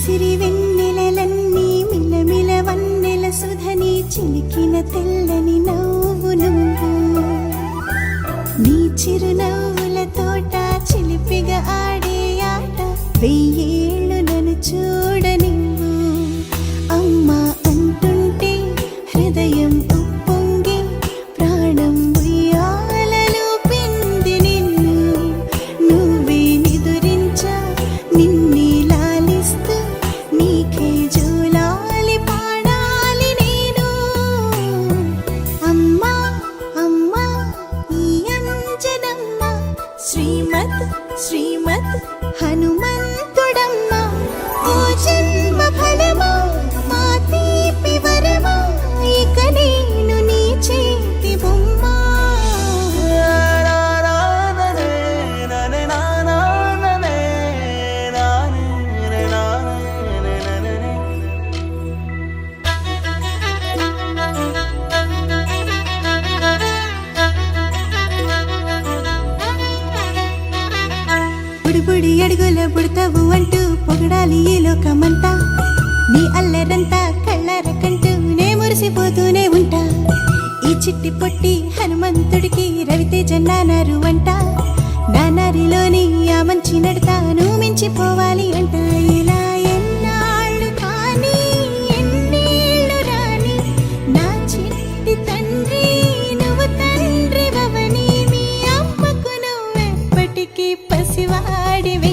సిరి వెన్నెలలన్నీ మిలమిల వన్నెల సుధని చిలికిన తెల్లని నవ్వు నువ్వు నీ చిరునవ్వుల తోట చిలిపిగా ఆడే ఆట వెయ్యేళ్ళు నన్ను చూడనివ్వు అమ్మా అంటుంటే హృదయం ఉప్పొంగి ప్రాణం ఉయ్యాలలో పిండి నిన్ను నువ్వే నిదురించా నిన్నే లాలిస్తూ నీకే జోలాలి పాడాలి నేను అమ్మా అమ్మా ఈ అంజనమ్మ శ్రీమత్ శ్రీమత్ హనుమంతుడమ్మ ఓ జన్మ ఫలమా మా తీపి వరమా ఇక నేను నీ చేతి బొమ్మ బుడి అడుగుల బుడతావు అంటూ పొగడాలి ఈ లోకమంతా నీ అల్లరంతా కళ్ళరకంటూ నే మురిసిపోతూనే ఉంటా ఈ చిట్టి పొట్టి హనుమంతుడికి రవితేజ నానారు అంట నానారిలోని ఆ మంచి నడతాను మించిపోవాలి అంట ఇలా ఎన్నాళ్ళు కానీ ఎన్నేళ్ళు రాని నా చిట్టి తండ్రి నువ్వు తండ్రి భవని మీ అమ్మకు నువ్వెప్పటికీ పసివాడివి